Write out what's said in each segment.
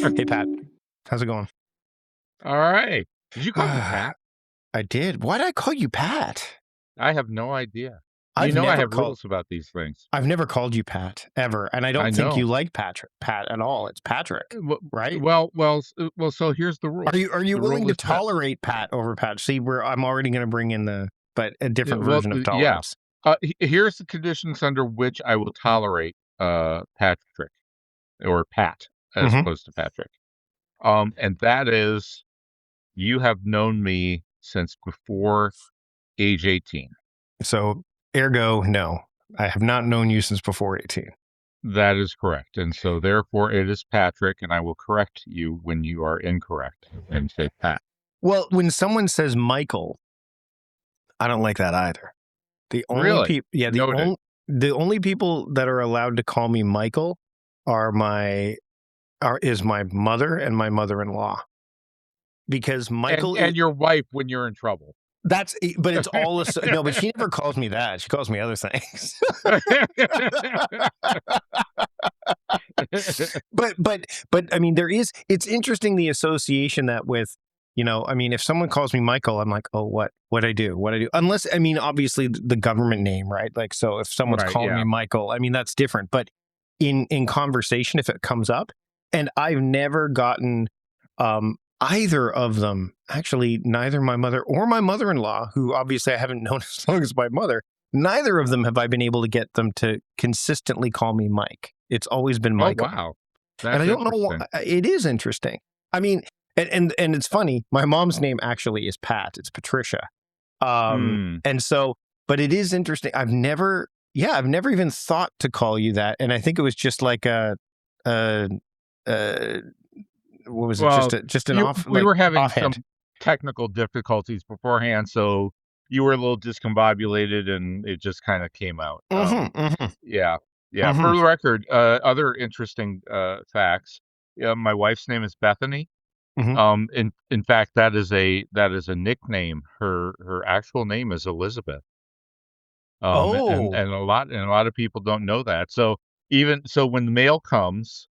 Hey, Pat. How's it going? All right. Did you call me Pat? I did. Why did I call you Pat? I have no idea. You I've know I never have called rules about these things. I've never called you Pat ever, and I I don't think know. you like Pat at all. It's Patrick, Well, right? so here's the Are rule. you The willing rule to is Pat. tolerate Pat over Pat? See, I'm already going to bring in but a Yeah, different well, version of yeah. tolerance. Here's the conditions under which I will tolerate Patrick or Pat as Hmm. opposed to Patrick. And that is you have known me since before age 18. So, ergo, no, I have not known you since before 18. That is correct. And so therefore it is Patrick, and I will correct you when you are incorrect and say Pat. Well, when someone says Michael, I don't like that either. The only Really? people, yeah, Noted. the only people that are allowed to call me Michael are is my mother and my mother-in-law, because Michael is And your wife when you're in trouble. but it's all no, but she never calls me that. She calls me other things. but I mean, it's interesting, the association that with, I mean, if someone calls me Michael, I'm like, oh, what I do, unless, I mean, obviously the government name, right? Like, so if someone's Right, calling me yeah. Michael, I mean, that's different. But in conversation, if it comes up, and I've never gotten either of them, actually, neither my mother or my mother-in-law, who obviously I haven't known as long as my mother, neither of them have I been able to get them to consistently call me Mike. It's always been Oh, Michael. wow. And I That's don't know why. interesting. It is interesting. I mean, and it's funny. My mom's name actually is Pat. It's Patricia. Hmm. And so, but it is interesting. I've never even thought to call you that. And I think it was just like a what was it? Well, Just an we were having offhand. some technical difficulties beforehand, so you were a little discombobulated, and it just kinda came out. Mm-hmm, mm-hmm, Yeah. Yeah, mm-hmm. for the record, other interesting, facts, my wife's name is Bethany. Mm-hmm. In fact, that is a nickname. Her actual name is Elizabeth. And Oh, a lot of people don't know that. So even so when the mail comes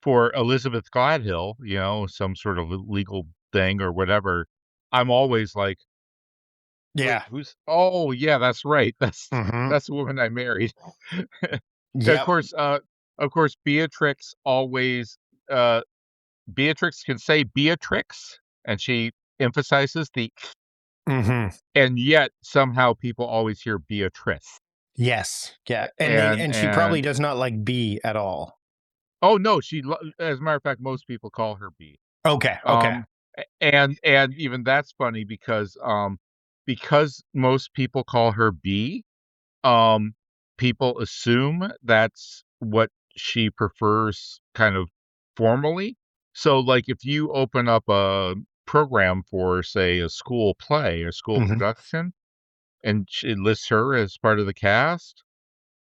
for Elizabeth Gladhill, some sort of legal thing or whatever, I'm always like, "Wait, yeah. who's oh, yeah, that's right. That's Mm-hmm. that's the woman I married." Of Yep. course, Beatrix always, Beatrix can say Beatrix, and she emphasizes the Mm-hmm. and yet somehow people always hear Beatrice. Yes. Yeah. And And she probably and does not like B at all. oh, no, as a matter of fact, most people call her B. Okay. Okay. Um, and even that's funny because most people call her B, um, people assume that's what she prefers kind of formally. So, like, if you open up a program for, say, a school play or school Mm-hmm. production, and it lists her as part of the cast,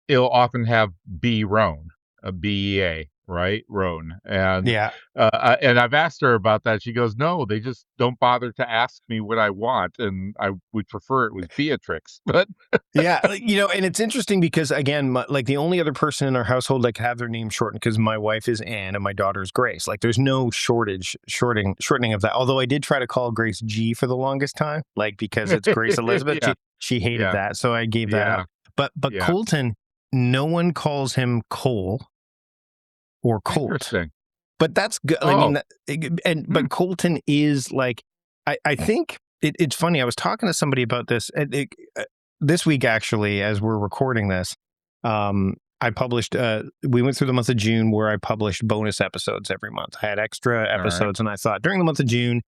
it'll often have B. Rhone, a BEA, right? Rhone. Yeah. And I've asked her about that. She goes, "No, they just don't bother to ask me what I want, and I would prefer it was Beatrix." But Yeah, and it's interesting because, again, like, the only other person in our household that could have their name shortened, because my wife is Anne and my daughter's Grace. Like, there's no shortening of that. Although I did try to call Grace G for the longest time, like, because it's Grace Elizabeth. yeah, She hated yeah, that, so I gave that up. yeah, But yeah. Colton, no one calls him Cole or Colt. Interesting. But that's good. I mean, Oh, hmm. but Colton is like, I think it's funny. I was talking to somebody about this this week, actually, as we're recording this. I published. We went through the month of June, where I published bonus episodes every month. I had extra All right. episodes, and I thought during the month of June,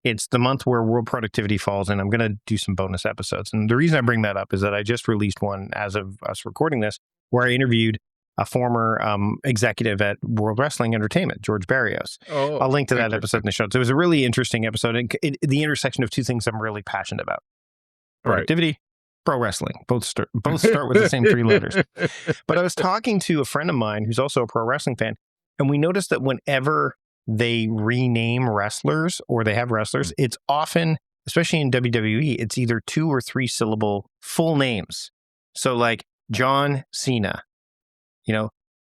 it's the month where World Productivity falls, and I'm going to do some bonus episodes. And the reason I bring that up is that I just released one as of us recording this, where I interviewed a former executive at World Wrestling Entertainment, George Barrios. Oh, I'll link to that episode interesting. in the show. So it was a really interesting episode, and the intersection of two things I'm really passionate about: Right. productivity, pro wrestling. Both start with the same three letters. But I was talking to a friend of mine who's also a pro wrestling fan, and we noticed that whenever they rename wrestlers or they have wrestlers, it's often, especially in WWE, it's either 2 or 3 syllable full names. So, like, John Cena,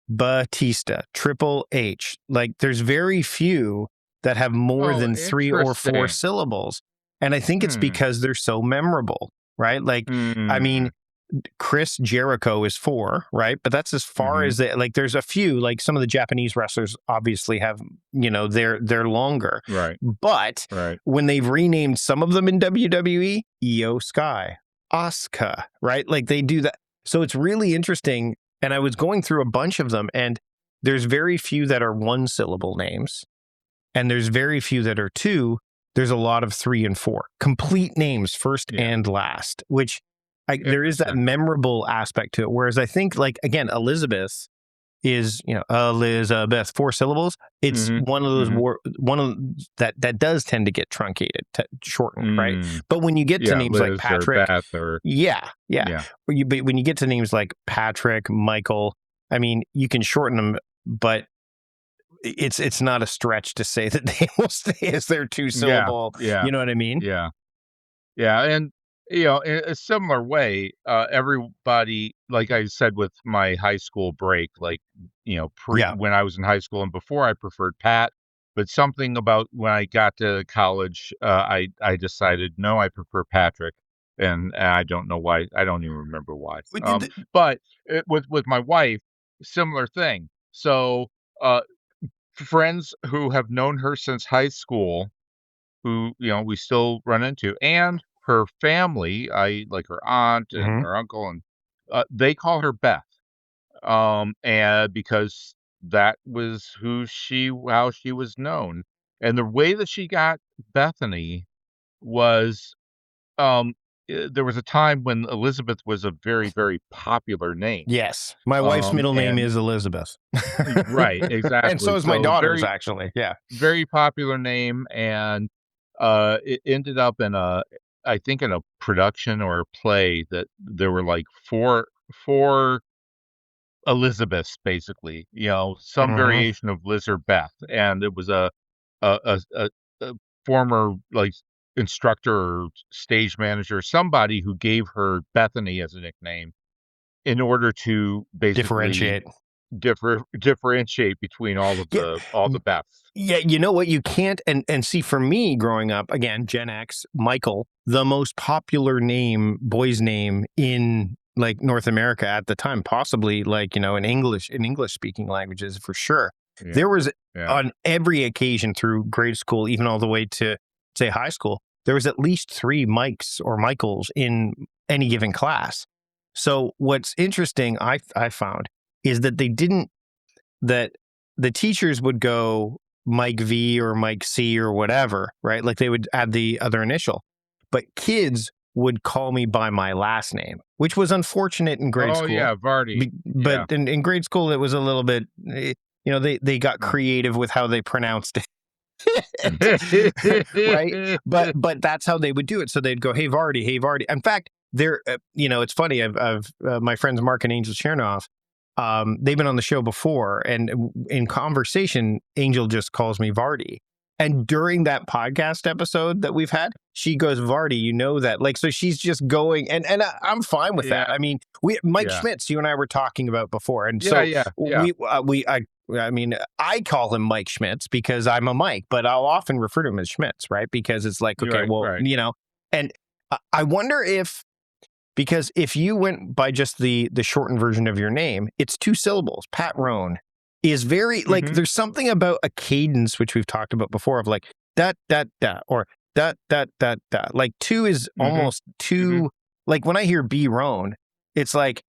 Batista, Triple H. Like there's very few that have more Oh, than 3 or 4 interesting. syllables. And I think it's Hmm. because they're so memorable, right? Like, I Mm. mean, Chris Jericho is 4, right? But that's as far Mhm. as it. Like, there's a few, like some of the Japanese wrestlers obviously have, they're longer. Right. But Right. when they've renamed some of them in WWE, Io Sky, Asuka, right? Like they do that. So it's really interesting. And I was going through a bunch of them, and there's very few that are 1 syllable names, and there's very few that are 2. There's a lot of 3 and 4 complete names, first Yeah. and last, which there is that Interesting. memorable aspect to it. Whereas I think, like, again, Elizabeth is, Elizabeth, 4 syllables. It's Mhm. one of those Mhm. one of that does tend to get truncated, shortened, right? Mm. But when you get to Yeah, names like Liz or Patrick, Beth or yeah, yeah. yeah. But when you get to names like Patrick, Michael, I mean, you can shorten them, but it's not a stretch to say that they will stay as their 2 Yeah. syllable. Yeah. You know what I mean? Yeah. Yeah, and, in a similar way, everybody like I said with my high school break, like, Yeah. when I was in high school and before I preferred Pat, but something about when I got to college, I decided, "No, I prefer Patrick," and I don't know why. I don't even remember why. But you- But, with my wife, similar thing. So, uh, friends who have known her since high school who, we still run into, and her family, I like her aunt and Mhm. her uncle, and, they call her Beth, and because that was how she was known, and the way that she got Bethany was, um, there was a time when Elizabeth was a very, very popular name, Yes. My wife's middle name and is Elizabeth. right, And so exactly, is my so daughter's, very actually. Yeah. very popular name, and, it ended up in a I think in a production or a play that there were, like, 4 Elizabeths, basically, some Mhm. variation of Liz or Beth, and it was a former, like, instructor or stage manager, somebody who gave her Bethany as a nickname in order to basically Differentiate. differentiate between Yeah. all the Beths. Yeah, you know what? You can't, and see, for me growing up, again, Gen X, Michael, the most popular boy's name in like North America at the time, possibly like, in English speaking languages for sure. Yeah, There was, yeah. on every occasion through grade school, even all the way to say high school, there was at least 3 Mikes or Michaels in any given class. So what's interesting, I found, is that that the teachers would go Mike V or Mike C or whatever, right? Like they would add the other initial. But kids would call me by my last name, which was unfortunate in grade Oh, school. yeah, Vardy. But Yeah. in grade school, it was a little bit, they got Mm. creative with how they pronounced it, right? But that's how they would do it. So they'd go, "Hey Vardy, hey Vardy." In fact, it's funny. I've my friends Mark and Angel Chernoff. They've been on the show before, and in conversation, Angel just calls me Vardy. And during that podcast episode that we've had, she goes, "Vardy, you know that?" Like, so she's just going, and I'm fine with that. Yeah, I mean, Mike yeah. Schmitz, you and I were talking about before, and Yeah, so yeah, yeah. I mean, I call him Mike Schmitz because I'm a Mike, but I'll often refer to him as Schmitz, right? Because it's like, You're okay, right, well, right. and I wonder because if you went by just the shortened version of your name, it's 2 syllables. Pat Rhone is very, like, Mhm, there's something about a cadence, which we've talked about before, of like da da da or da da da da. Like 2 is mhm, almost mhm. too, like when I hear B Rhone, it's like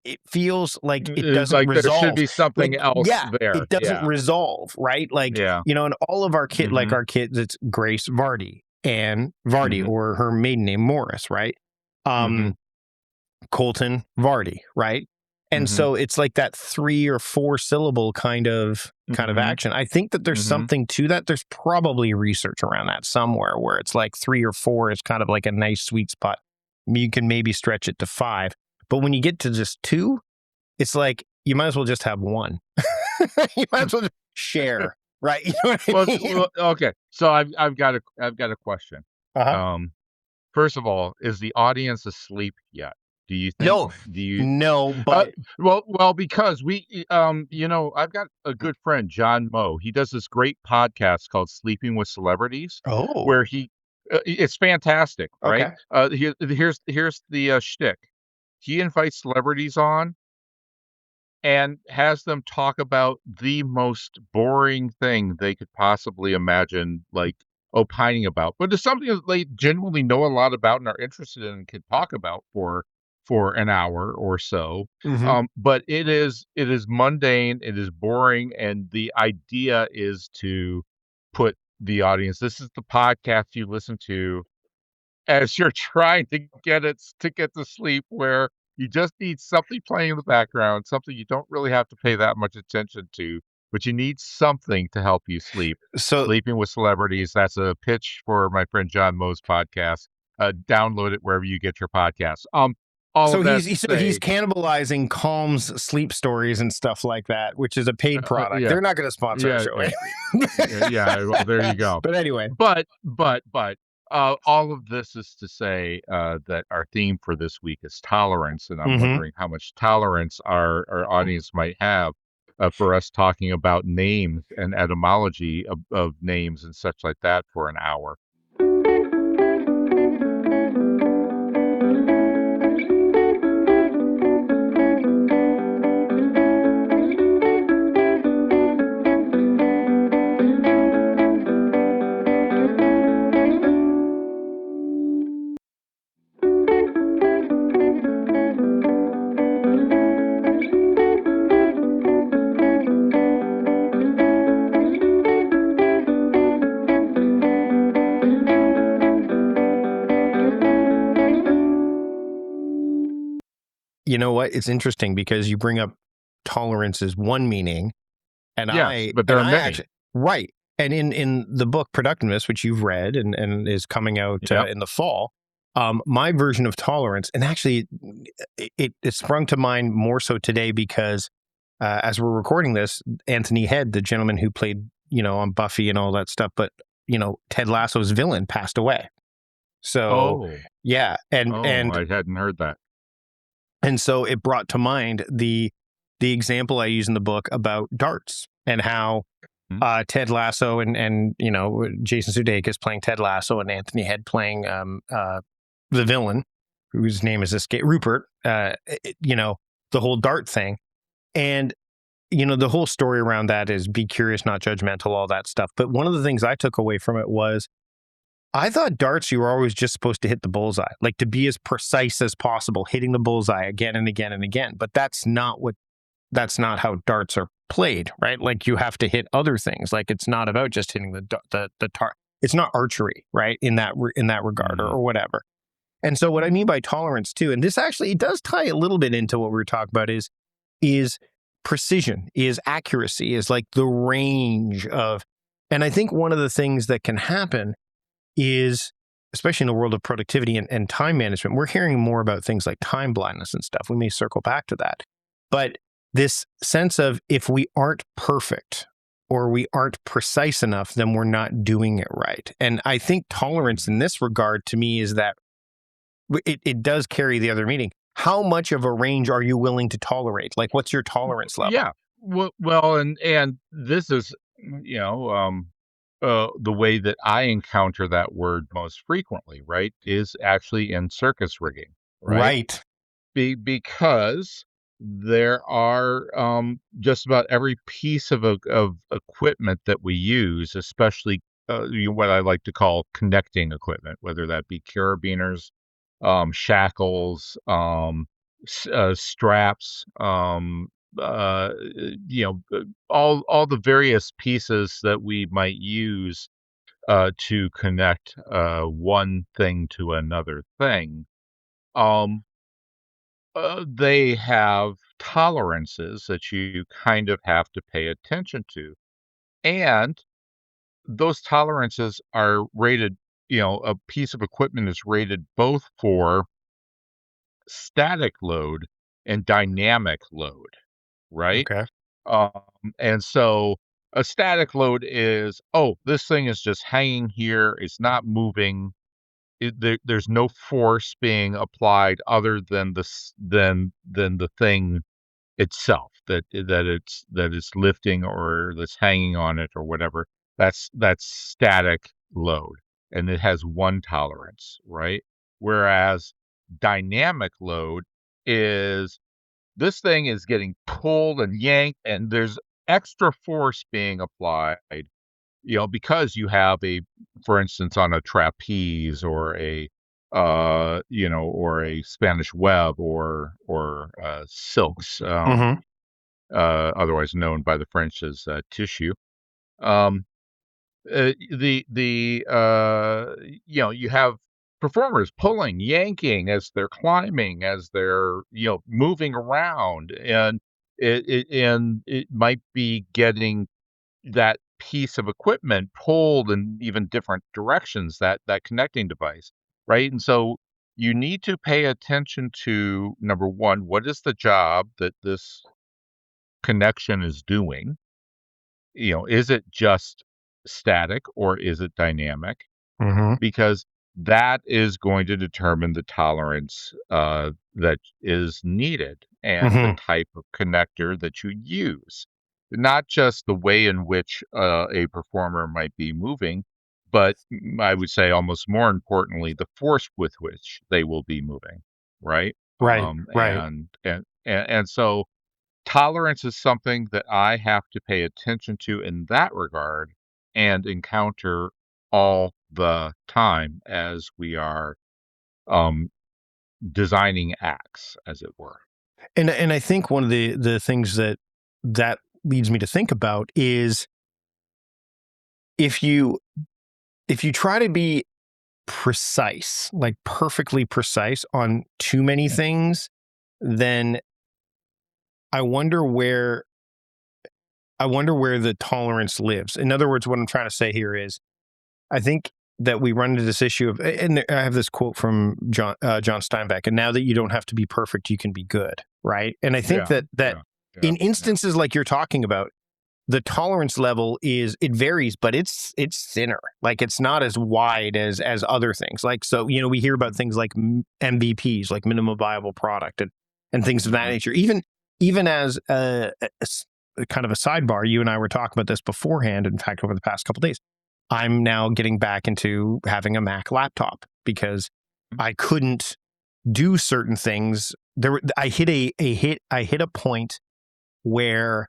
it feels like it doesn't Like, there should resolve. be something Like, else yeah, there. it doesn't Yeah, resolve, right? Like, yeah. and all of our Mhm, our kids, it's Grace Vardy and Vardy, mhm, or her maiden name Morris, right? mhm, Um, Colton Vardy, right? And mhm, so it's like that 3 or 4 syllable kind of mhm, action. I think that there's mhm. something to that. There's probably research around that somewhere where it's like 3 or 4 is kind of like a nice sweet spot. You can maybe stretch it to 5. But when you get to just 2, it's like you might as well just have 1. You might as well just share, right? You know what I mean? Okay, so I've got a question. Uh-huh. Um, First of all, is the audience asleep yet? Do you think No, do you no, but because I've got a good friend, John Moe. He does this great podcast called Sleeping with Celebrities, oh, where it's fantastic, right? okay. Here's the shtick. He invites celebrities on and has them talk about the most boring thing they could possibly imagine, like opining about. But it's something that they genuinely know a lot about and are interested in and can talk about for an hour or so. Hmm. But it is mundane, it is boring, and the idea is to put the audience. This is the podcast you listen to as you're trying to get to sleep, where you just need something playing in the background, something you don't really have to pay that much attention to, but you need something to help you sleep. So Sleeping with Celebrities, that's a pitch for my friend John Moe's podcast. Download it wherever you get your podcasts. All so of that he's to he's say, cannibalizing Calm's sleep stories and stuff like that, which is a paid product. yeah, They're not going to sponsor our yeah, show yeah, anyway. yeah. Well, there you go. But anyway, But all of this is to say that our theme for this week is tolerance, and I'm hmm, wondering how much tolerance our audience might have for us talking about names and etymology of names and such like that for an hour. you know what? It's interesting because you bring up tolerance as one meaning, and Yes, I but and there are I many. actually right. And in the book Productiveness, which you've read and is coming out Yep. in the fall, my version of tolerance, and actually it sprung to mind more so today because as we're recording this, Anthony Head, the gentleman who played on Buffy and all that stuff, but Ted Lasso's villain passed away. So Oh, yeah, and oh, and I hadn't heard that. and so it brought to mind the example I use in the book about darts and how Hmm? Ted Lasso and Jason Sudeikis playing Ted Lasso and Anthony Head playing the villain whose name is escape Rupert. The whole dart thing, and the whole story around that is be curious, not judgmental, all that stuff. But one of the things I took away from it was I thought darts, you were always just supposed to hit the bullseye, like to be as precise as possible, hitting the bullseye again and again and again. But that's not how darts are played, right? Like you have to hit other things. Like it's not about just hitting the tar. It's not archery, right? In that regard, Hmm. or whatever. And so what I mean by tolerance too, and this actually it does tie a little bit into what we were talking about is precision, is accuracy, is like the range of. And I think one of the things that can happen is, especially in the world of productivity and time management, we're hearing more about things like time blindness and stuff. We may circle back to that. But this sense of if we aren't perfect or we aren't precise enough, then we're not doing it right. And I think tolerance in this regard to me is that it does carry the other meaning. How much of a range are you willing to tolerate? Like, what's your tolerance level? Yeah. Well, and this is, you know, the way that I encounter that word most frequently, right, is actually in circus rigging, right? Right. Because there are just about every piece of equipment that we use, especially what I like to call connecting equipment, whether that be carabiners, shackles, straps, uh, all the various pieces that we might use to connect one thing to another thing. Um, they have tolerances that you kind of have to pay attention to. And those tolerances are rated, a piece of equipment is rated both for static load and dynamic load, right? Okay. Um, and so a static load is, oh, this thing is just hanging here, it's not moving, there's no force being applied other than than the thing itself that it's lifting or that's hanging on it or whatever. That's static load, and it has one tolerance, right? Whereas dynamic load is this thing is getting pulled and yanked, and there's extra force being applied, because you have for instance, on a trapeze or or a Spanish web or silks, Mm-hmm. otherwise known by the French as tissue. Um, you have performers pulling, yanking as they're climbing, as they're moving around, and it might be getting that piece of equipment pulled in even different directions, that connecting device, right? And so you need to pay attention to, number one, what is the job that this connection is doing? Is it just static or is it dynamic? Mm-hmm. Because that is going to determine the tolerance that is needed and the Mm-hmm. type of connector that you use. Not just the way in which a performer might be moving, but I would say almost more importantly, the force with which they will be moving, right? Right. Right. And so tolerance is something that I have to pay attention to in that regard and encounter all the time as we are um, designing acts, as it were. And I think one of the things that leads me to think about is if you if you try to be precise, like perfectly precise on too many things, then I wonder where I wonder where the tolerance lives. In other words, what I'm trying to say here is I think that we run into this issue of, and I have this quote from John Steinbeck, and now that you don't have to be perfect, you can be good, right? And I think Yeah, that yeah, yeah, in yeah. instances like you're talking about, the tolerance level it varies, but it's thinner. Like it's not as wide as other things. Like so, we hear about things like MVPs, like minimum viable product, and things of that Hmm. nature. Even as a kind of a sidebar, you and I were talking about this beforehand. In fact, over the past couple of days, I'm now getting back into having a Mac laptop because I couldn't do certain things. I hit I hit a point where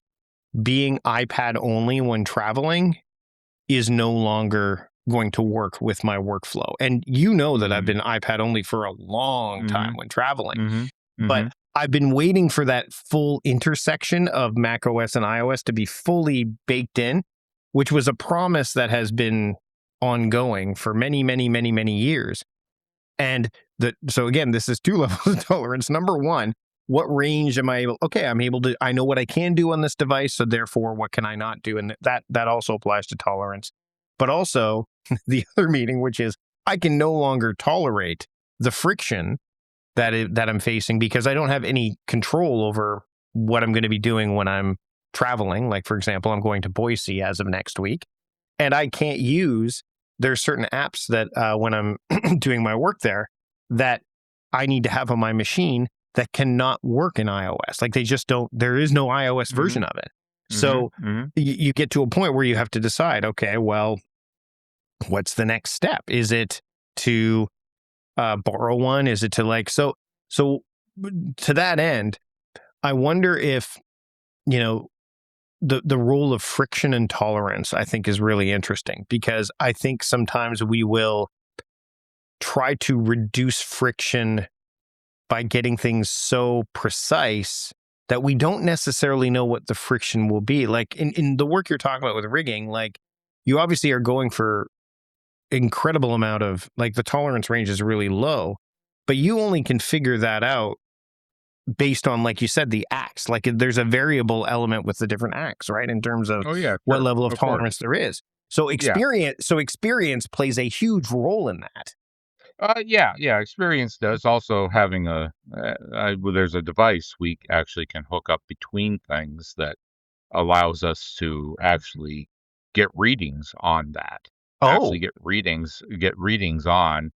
being iPad only when traveling is no longer going to work with my workflow. And that I've Hmm. been iPad only for a long time Hmm. when traveling, Hmm. but Hmm. I've been waiting for that full intersection of Mac OS and iOS to be fully baked in, which was a promise that has been ongoing for many, many, many, many years. And so again, this is two levels of tolerance. Number one, what range am I able? Okay, I know what I can do on this device. So therefore, what can I not do? And that also applies to tolerance. But also the other meaning, which is I can no longer tolerate the friction that I'm facing because I don't have any control over what I'm going to be doing when I'm traveling. Like, for example, I'm going to Boise as of next week, and I can't use. There's certain apps that when I'm doing my work there that I need to have on my machine that cannot work in iOS. Like they just don't. There is no iOS Hmm. version of it. Hmm. So Hmm. you get to a point where you have to decide. Okay, well, what's the next step? Is it to borrow one? Is it to so to that end? I wonder if you know the role of friction and tolerance. I think is really interesting because I think sometimes we will try to reduce friction by getting things so precise that we don't necessarily know what the friction will be. Like in the work you're talking about with rigging, like you obviously are going for incredible amount of like the tolerance range is really low, but you only can figure that out based on, like you said, the acts. Like there's a variable element with the different acts, right? In terms of Oh yeah, what sure, level of of course. tolerance there is. So Yeah. experience plays a huge role in that. Yeah, yeah. Experience does also having well, there's a device we actually can hook up between things that allows us to actually get readings on that. Actually Oh, get readings on.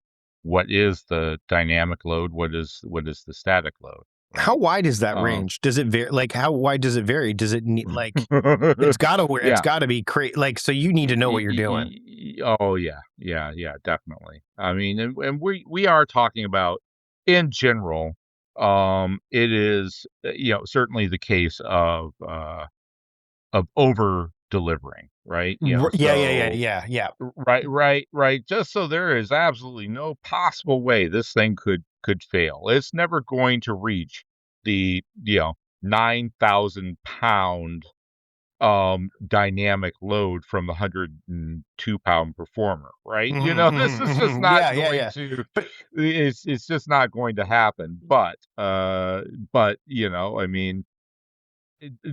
what is the dynamic load, what is the static load, How right? wide is that Um, range? Does it vary? Like, how wide does it vary? Does it need like it's yeah. gotta be like, so you need to know what you're doing. Oh, yeah, yeah, yeah, definitely. I mean, and we are talking about in general, it is, certainly the case of over delivering, right? Yeah, yeah, yeah, So yeah, yeah. right, right, right. Just so there is absolutely no possible way this thing could fail. It's never going to reach the 9,000 pound dynamic load from the 102 pound performer, right? Mhm, This mhm, is just mhm. not Yeah, yeah, going yeah. to. But It's just not going to happen. But I mean,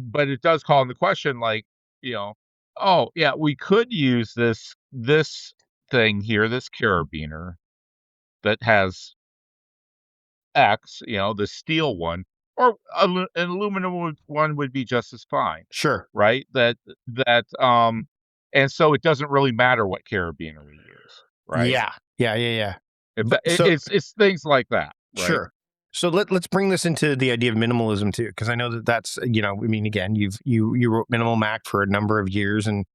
but it does call into question, like, you know, oh yeah, we could use this thing here, this carabiner that has X, the steel one, or an aluminum one would be just as fine, sure. right? And so it doesn't really matter what carabiner we use, right? Yeah. Yeah, yeah, yeah. If But that, it's things like that, right? sure. So let's bring this into the idea of minimalism too, because I know that that's, I mean, again, you wrote Minimal Mac for a number of years, and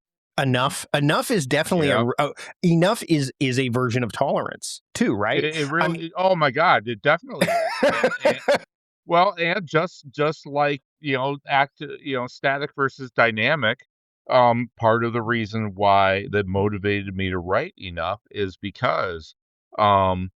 enough is definitely Yeah. enough is a version of tolerance too, right? It I mean, really, oh my God, it definitely is. And just like, static versus dynamic, part of the reason why that motivated me to write enough is because, um,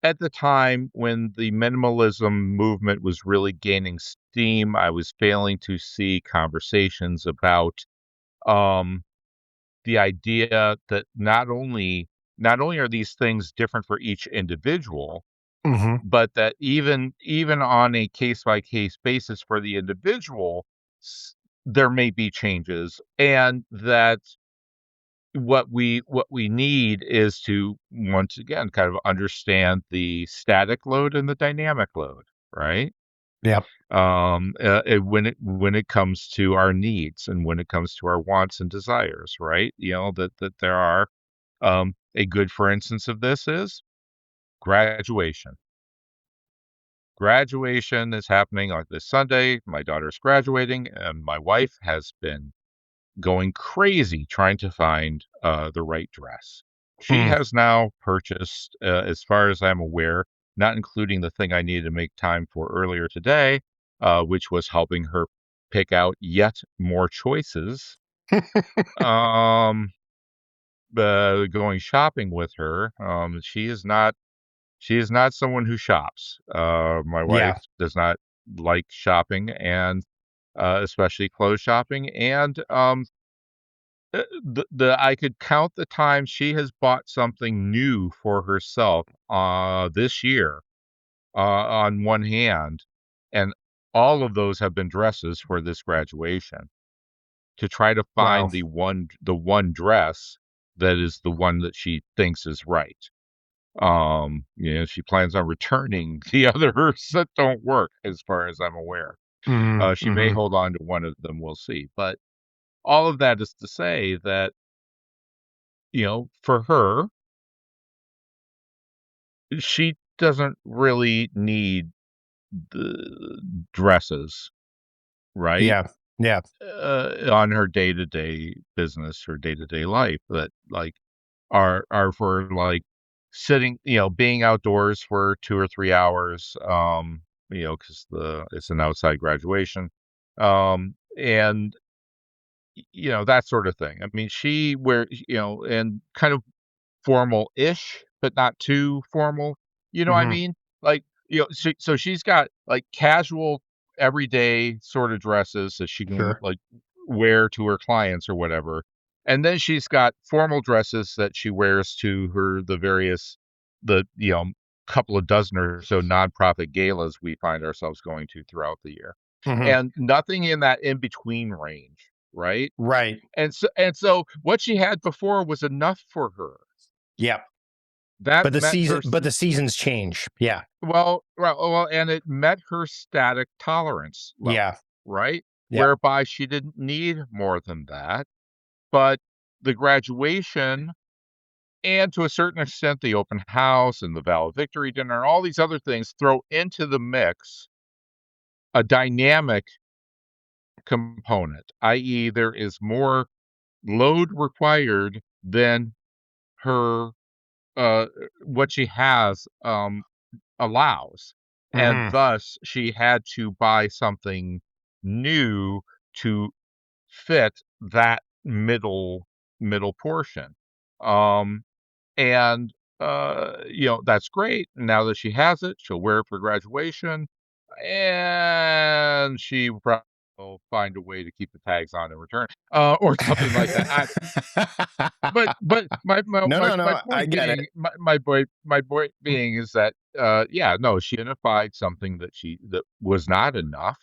at the time when the minimalism movement was really gaining steam, I was failing to see conversations about, um, the idea that not only are these things different for each individual, mhm, but that even on a case by case basis for the individual, s- there may be changes, and that what we need is to once again kind of understand the static load and the dynamic load, right? yep, When it comes to our needs and when it comes to our wants and desires, right? That there are, a good for instance of this is graduation. Graduation is happening like this Sunday. My daughter's graduating, and my wife has been going crazy trying to find the right dress. She mm, has now purchased, as far as I'm aware, not including the thing I needed to make time for earlier today, which was helping her pick out yet more choices. Um, Going shopping with her. She is not someone who shops. My yeah, wife does not like shopping, and especially clothes shopping. And the I could count the times she has bought something new for herself this year, on one hand, and all of those have been dresses for this graduation, to try to wow, find the one dress that is the one that she thinks is right. She plans on returning the others that don't work, as far as I'm aware. mhm, She may mhm, hold on to one of them, we'll see. But all of that is to say that, for her, she doesn't really need the dresses, right? yeah, yeah, On her day-to-day business, her day-to-day life, that, like, are for, like, sitting, being outdoors for 2 or 3 hours, because the it's an outside graduation, and, that sort of thing. I mean, and kind of formal-ish, but not too formal, you know what I mhm, mean? Like, so she's got, like, casual, everyday sorta dresses that she can, sure, like, wear to her clients or whatever, and then she's got formal dresses that she wears to the various the, couple of dozen or so nonprofit galas we find ourselves going to throughout the year, mhm, and nothing in that in-between range, right? right, And so what she had before was enough for her. yep. That met her But the seasons change. Yeah, and it met her static tolerance yeah, level, right? yep, Whereby she didn't need more than that, but the graduation and to a certain extent, the open house and the valedictory dinner, all these other things throw into the mix a dynamic component, i.e., there is more load required than her uh, what she has allows, and Hmm. thus she had to buy something new to fit that middle portion. Um, and that's great. Now that she has it, she'll wear it for graduation, and she probably will find a way to keep the tags on and return, or something like that. But No, no, my no. I point get being it. my point being is that, yeah, no, she identified something that was not enough,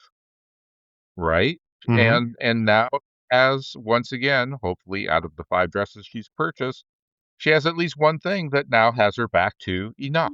right? Hmm. And now has, once again, hopefully out of the 5 dresses she's purchased, she has at least one thing that now has her back to enough.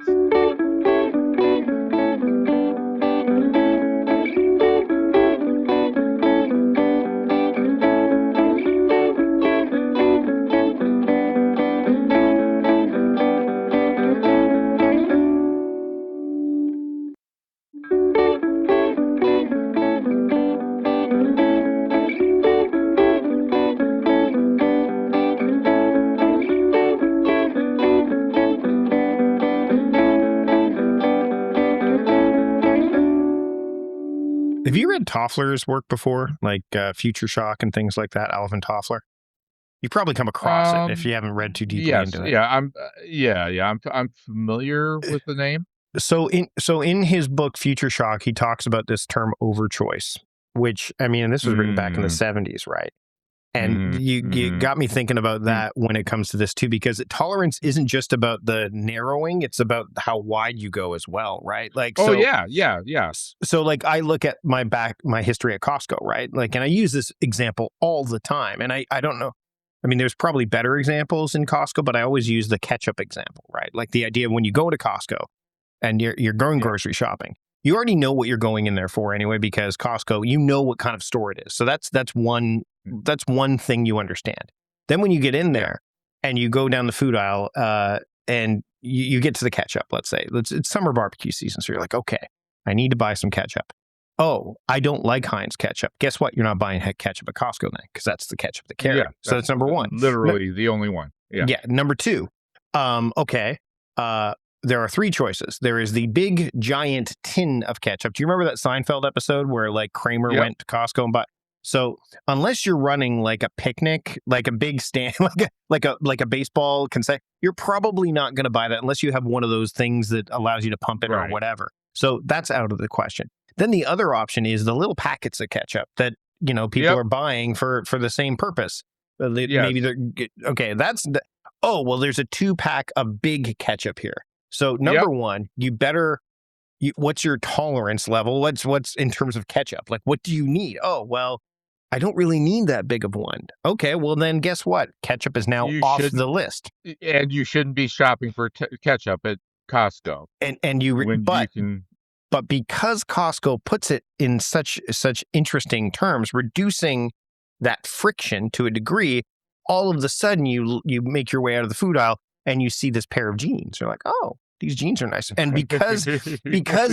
Have you read Toffler's work before, like Future Shock and things like that? Alvin Toffler. You've probably come across it if Um, you haven't read too deeply yes, into it. yeah, I'm familiar with the name. So in his book Future Shock, he talks about this term overchoice, which I mean, and this was written back in the Mm, 70s, right? And mhm, you mhm, got me thinking about mm. that when it comes to this too, because tolerance isn't just about the narrowing; it's about how wide you go as well, right? Like Oh, so, yeah, yeah, yeah. so like I look at my history at Costco, right? Like, and I use this example all the time, and I don't know. I mean, there's probably better examples in Costco, but I always use the ketchup example, right? Like the idea when you go to Costco and you're going Yeah, grocery shopping, you already know what you're going in there for anyway, because Costco, you know what kind of store it is. So mm, that's one thing you understand. Then when you get in yeah, there and you go down the food aisle, and you get to the ketchup, let's say it's summer barbecue season, so you're like, okay, I need to buy some ketchup. Oh, I don't like Heinz ketchup. Guess what? You're not buying ketchup at Costco then, because that's the ketchup they carry. yeah, So that's that's number one. literally the only one. Yeah, Yeah, number two. Okay. Uh, there are three choices. There is the big giant tin of ketchup. Do you remember that Seinfeld episode where like Kramer yep, went to Costco and bought? So unless you're running like a picnic, like a big stand, like a baseball concession, you're probably not going to buy that unless you have one of those things that allows you to pump it or right, whatever. So that's out of the question. Then the other option is the little packets of ketchup that people yep, are buying for the same purpose. Maybe yes, they're okay. Oh, well, there's a 2-pack of big ketchup here. So yep, number one, what's your tolerance level? What's in terms of ketchup? Like, what do you need? Oh, well, I don't really need that big of one. Okay, well then guess what? Ketchup is now you off shouldn't the list. and you shouldn't be shopping for ketchup at Costco And you when you can. but because Costco puts it in such interesting terms, reducing that friction to a degree, all of a sudden you make your way out of the food aisle and you see this pair of jeans. You're like, oh, these jeans are nice. And because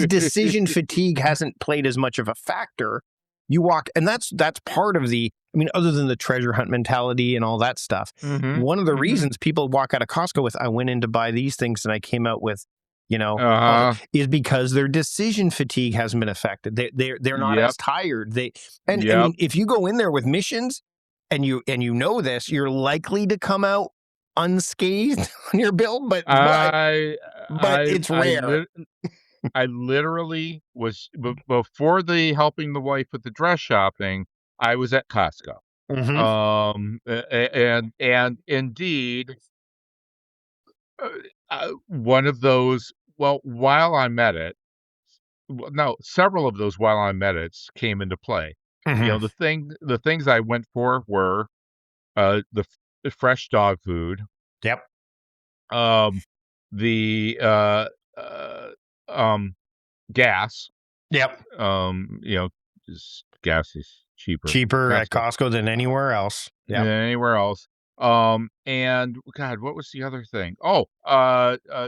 decision fatigue hasn't played as much of a factor, you walk, and that's part of the. I mean, other than the treasure hunt mentality and all that stuff, Mhm, one of the mhm, reasons people walk out of Costco with, I went in to buy these things and I came out with, you know, uh-huh, is because their decision fatigue hasn't been affected. They're not yep, as tired. And I yep. mean, if you go in there with missions and you know this, you're likely to come out unscathed on your bill, I but it's I rare. lit I literally was before the helping the wife with the dress shopping, I was at Costco. Hmm. And indeed, uh, one of those, well, while I'm at it, no, several of those while I'm at it came into play. Hmm. The things I went for were, the fresh dog food, Yep. um, the, uh, um, gas, Yep. um, you know, 'cause gas is cheaper at Cheaper at Costco Costco than anywhere else. than Yep. anywhere else. And God, what was the other thing? Oh,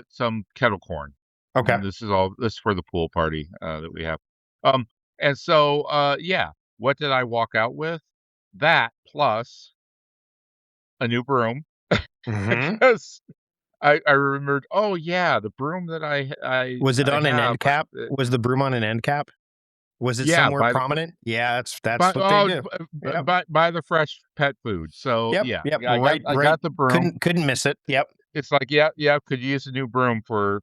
some kettle corn. Okay. This is for the pool party, that we have. Um, and so, yeah, what did I walk out with? That plus a new broom Hmm. because I remembered, "Oh, yeah, the broom that Was it I on an have, end cap? Was the broom on an end cap? Was it yeah, somewhere prominent? Yeah, that's by what they oh, do. Yep. by the fresh pet food. So, Yep. yeah, Yep. yeah, Right. I Right. got the broom. Couldn't miss it. Yep. It's like, yeah, yeah, could use a new broom for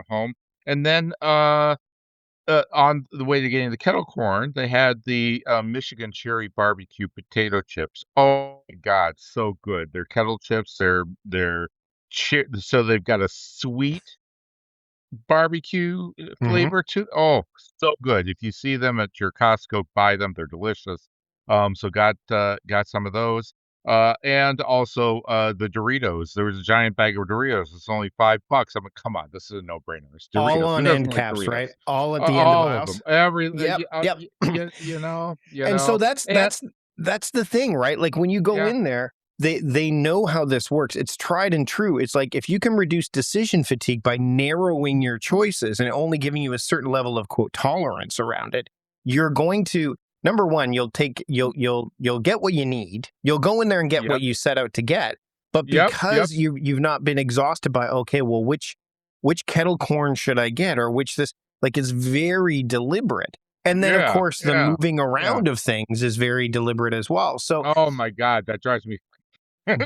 home. And then, on the way to getting the kettle corn, they had the, Michigan cherry barbecue potato chips. Oh my god, so good. They're kettle chips, so they've got a sweet barbecue, Hmm. flavor to so good. If you see them at your Costco, buy them, they're delicious. So got some of those. And also, the Doritos. There was a giant bag of Doritos. It's only $5. I'm like, "Come on, this is a no-brainer. It's All Doritos. Who on doesn't end like caps, right? Doritos?" All at the end of All of them. aisles. Every Yep. Yep. you And so know, and that's the thing, right? Like when you go yeah, in there, they know how this works. It's tried and true. It's like if you can reduce decision fatigue by narrowing your choices and only giving you a certain level of quote tolerance around it, you're going to number one, you'll get what you need. You'll go in there and get what yep, you set out to get. But yep, because you've not been exhausted by okay, well, which kettle corn should I get or which this like it's very deliberate. And then, of yeah, course, the yeah, moving yeah. around of things is very deliberate as well. So, Oh my god, that drives me no, it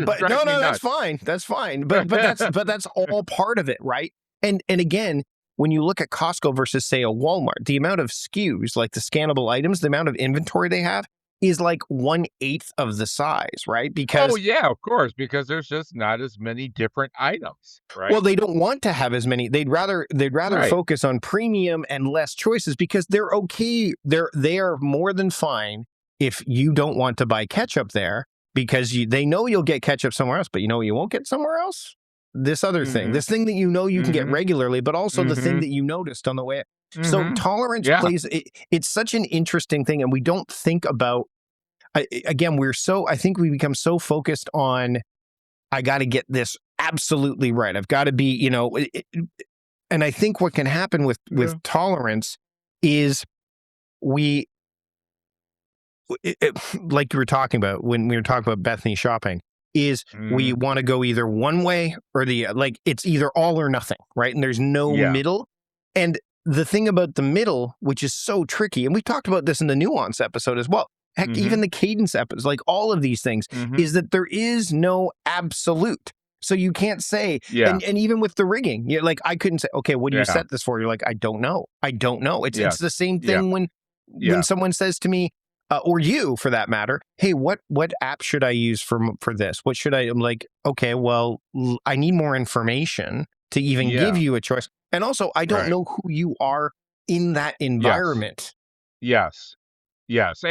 but drives no, me no, that's nuts. fine, that's fine. But that's all part of it, right? And again, when you look at Costco versus say a Walmart, the amount of SKUs, like the scannable items, the amount of inventory they have is like 1/8 of the size, right? Oh, Because yeah, of course, because there's just not as many different items, well, right? they don't want to have as many. They'd rather Right. focus on premium and less choices because they're okay. They are more than fine if you don't want to buy ketchup there because they know you'll get ketchup somewhere else, but you know you won't get somewhere else? This other thing. Mhm. This thing that you know you can get Mhm. regularly, but also the thing Mhm. that you noticed on the way. So Mhm. tolerance Yeah. plays it's such an interesting thing and we don't think about again, I think we become so focused on I got to get this absolutely right. I've got to be, and I think what can happen with Yeah. tolerance is we, like you were talking about when we were talking about Bethany shopping, is we Mhm. want to go either one way or like it's either all or nothing, right? And there's no Yeah. middle. And the thing about the middle, which is so tricky, and we talked about this in the nuance episode as well. Heck, even Mhm. the cadence episodes, like all of these things, Mhm. is that there is no absolute. So you can't say, Yeah. and even with the rigging, you're like, I couldn't say, okay, what do you Yeah. set this for? You're like, I don't know. I don't know. It's the Yes. same Yeah. thing when Yeah. someone says to me, or you for that matter, hey, what app should I use for this? What should I? I'm like, okay, well, I need more information to even give Yeah. you a choice, and also I don't Right. know who you are in that Yes. environment. Yes. Yes, the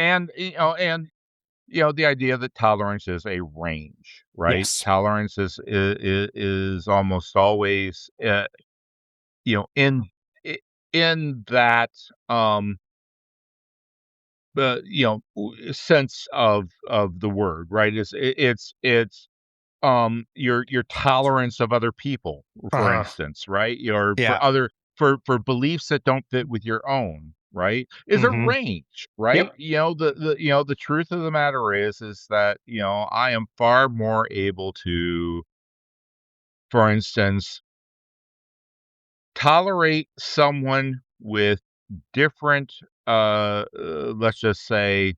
idea that tolerance is a range, right? Yes. Tolerance is almost always, you know, in I in that, sense of the word, right? It's your tolerance of other people, for Uh-huh. instance, right? Your Yeah. for beliefs that don't fit with your own, right? Is a Hmm. range, right? Yep. The truth of the matter is that, I am far more able to, for instance, tolerate someone with different, let's just say,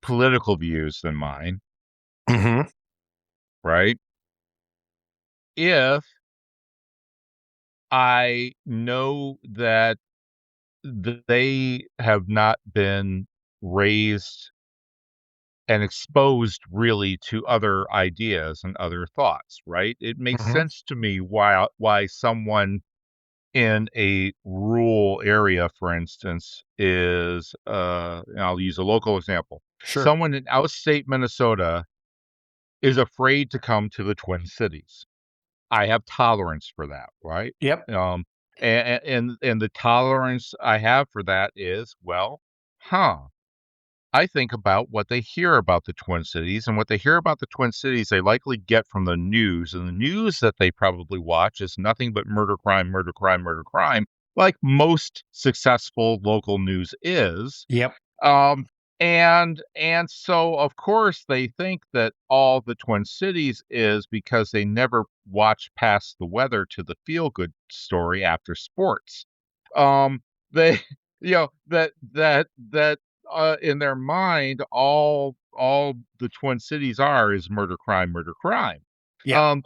political views than mine, Hmm. right? If I know that they have not been raised and exposed really to other ideas and other thoughts, right? It makes Hmm. sense to me why someone in a rural area, for instance, is and I'll use a local example. Sure. Someone in outstate Minnesota is afraid to come to the Twin Cities. I have tolerance for that, right? Yep. And the tolerance I have for that is, well, huh. I think about what they hear about the Twin Cities, and what they hear about the Twin Cities, they likely get from the news, and the news that they probably watch is nothing but murder, crime, murder, crime, murder, crime, like most successful local news is. Yep. Um, and so of course they think that all the Twin Cities is because they never watch past the weather to the feel good story after sports. They that in their mind all the Twin Cities are is murder, crime, murder, crime. Yep. Um,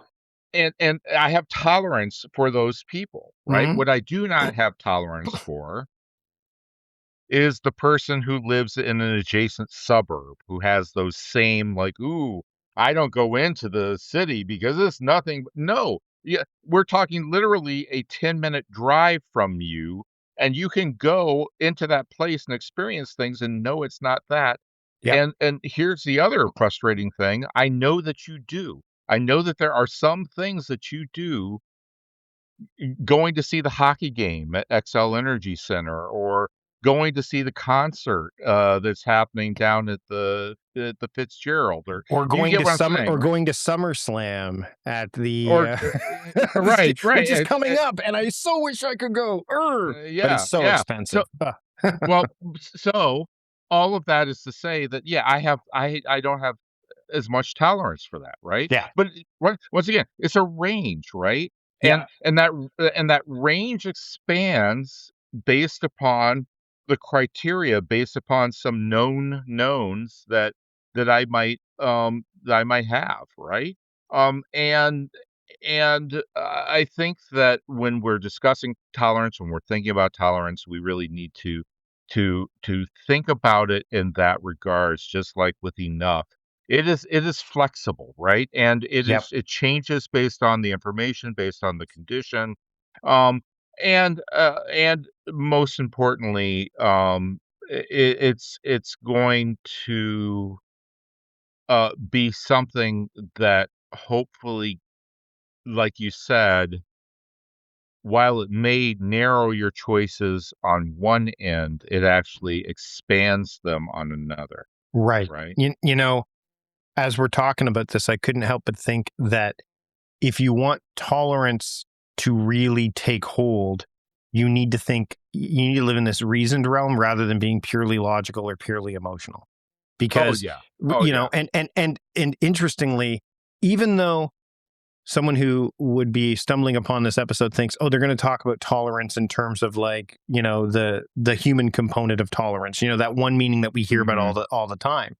and I have tolerance for those people, right? Hmm. What I do not have tolerance for is the person who lives in an adjacent suburb who has those same like, "Ooh, I don't go into the city because it's nothing but" No. Yeah, we're talking literally a 10-minute drive from you, and you can go into that place and experience things and know it's not that. Yep. And here's the other frustrating thing, I know that you do. I know that there are some things that you do going to see the hockey game at XL Energy Center, or going to see the concert, that's happening down at the Fitzgerald, or Or you going get to what I'm summer, saying, or right? going to SummerSlam at the Or right, right, which is coming up, and I so wish I could go. But it's yeah, so yeah. expensive. So well, so all of that is to say that, yeah, I don't have as much tolerance for that, right? Yeah. But once again, it's a range, right? Yeah. And that range expands based upon the criteria, based upon some known knowns that I might have, right? And I think that when we're discussing tolerance, when we're thinking about tolerance, we really need to think about it in that regards, just like with enough. It is flexible, right? And Yep. it changes based on the information, based on the condition. Um, and most importantly, it's going to be something that hopefully, like you said, while it may narrow your choices on one end, it actually expands them on another, Right. right? You know, as we're talking about this, I couldn't help but think that if you want tolerance to really take hold, you need to live in this reasoned realm rather than being purely logical or purely emotional. Oh Because yeah. Oh you yeah. know, and interestingly, even though someone who would be stumbling upon this episode thinks, oh, they're going to talk about tolerance in terms of like, the human component of tolerance, that one meaning that we hear about Hmm. all the time.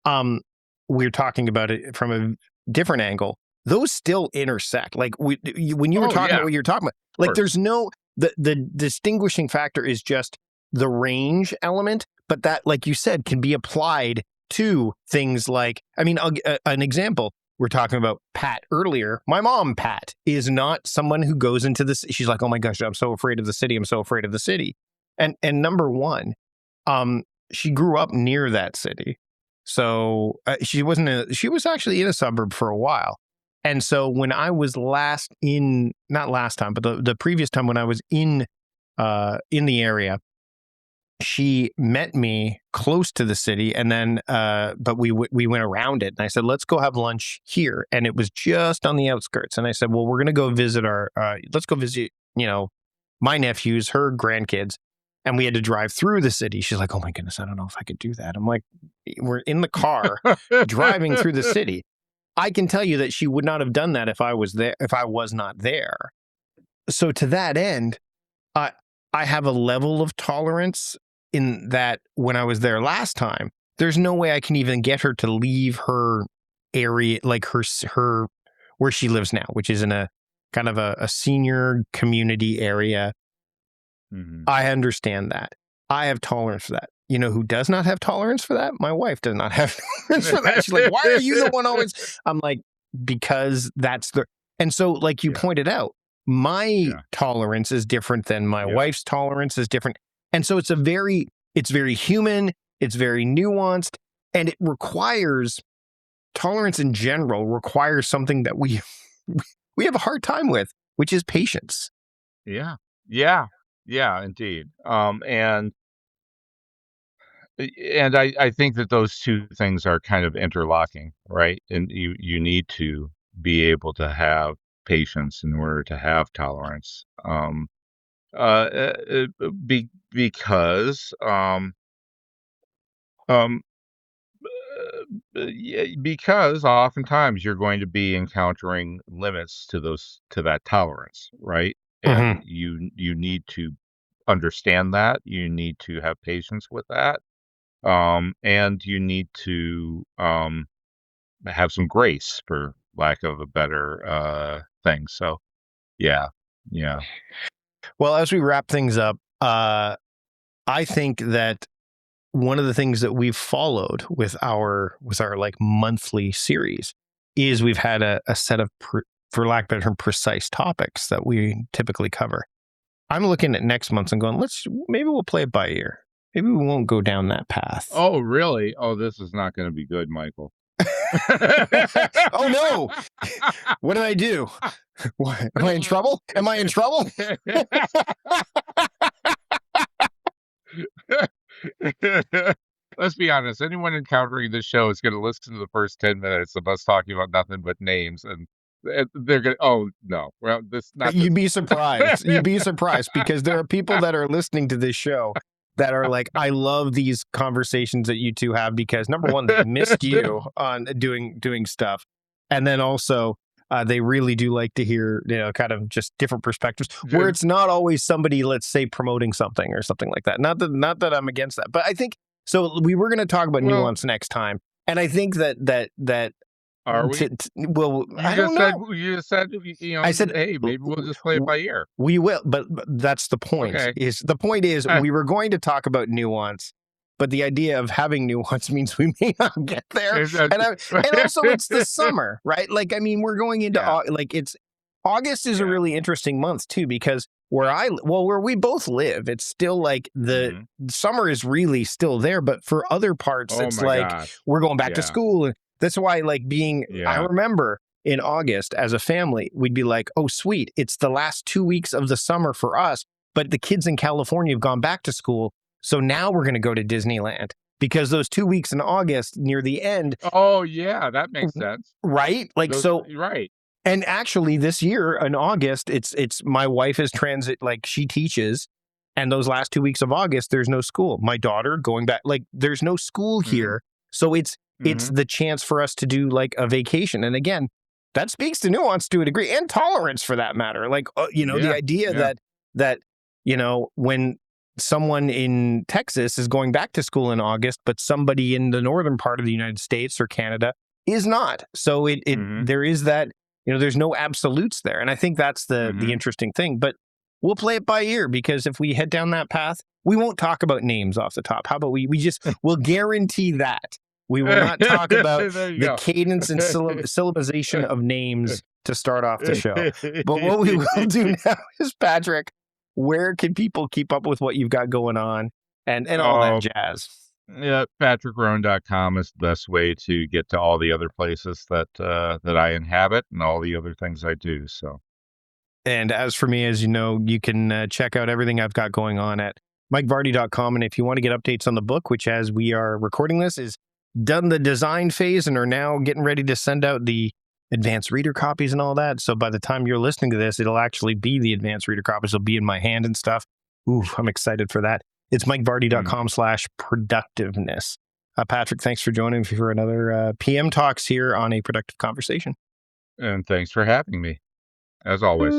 um we're talking about it from a different angle. Those still intersect. Like when you were Oh talking yeah. about what you're talking about, Of like course. there's no, the distinguishing factor is just the range element, but that, like you said, can be applied to things like, I mean, an example, we're talking about Pat earlier. My mom, Pat, is not someone who goes into this. She's like, oh my gosh, I'm so afraid of the city. I'm so afraid of the city. And number one, she grew up near that city. So she was actually in a suburb for a while. And so when I was not last time, but the previous time when I was in the area, she met me close to the city, and then but we went around it, and I said, let's go have lunch here, and it was just on the outskirts, and I said, well, we're gonna go visit let's go visit, my nephews, her grandkids, and we had to drive through the city. She's like, oh my goodness, I don't know if I could do that. I'm like, we're in the car driving through the city. I can tell you that she would not have done that if I was there, if I was not there. So to that end, I I have a level of tolerance in that when I was there last time, there's no way I can even get her to leave her area, like her where she lives now, which is in a kind of a senior community area. Hmm. I understand that. I have tolerance for that. You know who does not have tolerance for that? My wife does not have tolerance for that. She's like, why are you the one always? I'm like, because that's the. And so, like you Yeah. pointed out, my Yeah. tolerance is different than my Yeah. wife's tolerance is different. And so it's very human, it's very nuanced, and it requires tolerance in general requires something that we have a hard time with, which is patience. Yeah. Yeah. Yeah, indeed. And And I think that those two things are kind of interlocking, right? And you need to be able to have patience in order to have tolerance. Because um yeah, because oftentimes you're going to be encountering limits to that tolerance, right? And Hmm. you need to understand that. You need to have patience with that. And you need to have some grace, for lack of a better thing. So yeah, yeah. Well, as we wrap things up, I think that one of the things that we've followed with our like monthly series is we've had a set of for lack of a better term, precise topics that we typically cover. I'm looking at next month's and going, maybe we'll play it by ear. Maybe we won't go down that path. Oh, really? Oh, this is not going to be good, Michael. Oh no! What did I do? What, am I in trouble? Am I in trouble? Let's be honest. Anyone encountering this show is going to listen to the first 10 minutes of us talking about nothing but names, and they're going to, oh, no. Well, this, not You'd this. be surprised. You'd be surprised because there are people that are listening to this show that are like, I love these conversations that you two have because number one, they missed you on doing stuff, and then also they really do like to hear kind of just different perspectives where it's not always somebody, let's say, promoting something or something like that. Not that I'm against that, but I think so. We were going to talk about Well, nuance next time, and I think that are we? well, I don't know. You just said, I said, hey, maybe we'll just play it by ear. we will, but that's the point. Okay. The point is Uh, we were going to talk about nuance, but the idea of having nuance means we may not get there. is that- And also it's the summer, right? Like I mean, we're going into Yeah. like it's August is a Yeah. really interesting month too because where we both live, it's still like the summer is really still there, but for other parts, Oh it's my like gosh. we're going back to Yeah. school, and that's why I Yeah. remember in August as a family, we'd be like, oh, sweet. It's the last 2 weeks of the summer for us, but the kids in California have gone back to school. So now we're going to go to Disneyland because those 2 weeks in August near the end, Oh, yeah, that makes sense. right? Like, so, Right. and actually this year in August, it's my wife is transit, like she teaches. And those last 2 weeks of August, there's no school. My daughter going back, like there's no school here. So it's the chance for us to do like a vacation. And again, that speaks to nuance to a degree and tolerance for that matter. Like, the idea that, when someone in Texas is going back to school in August, but somebody in the northern part of the United States or Canada is not. So there is that, there's no absolutes there. And I think that's the interesting thing, but we'll play it by ear because if we head down that path, we won't talk about names off the top. How about we'll guarantee that. We will not talk about the cadence and syllabization of names to start off the show. But what we will do now is, Patrick, where can people keep up with what you've got going on and all that jazz? Yeah, patrickrhone.com is the best way to get to all the other places that I inhabit and all the other things I do. So, and as for me, as you know, you can check out everything I've got going on at mikevardy.com. And if you want to get updates on the book, which as we are recording this is done the design phase and are now getting ready to send out the advanced reader copies and all that. So by the time you're listening to this, it'll actually be the advanced reader copies. It'll be in my hand and stuff. Ooh, I'm excited for that. It's mikevardy.com/productiveness. Patrick, thanks for joining me for another PM Talks here on A Productive Conversation. and thanks for having me, as always.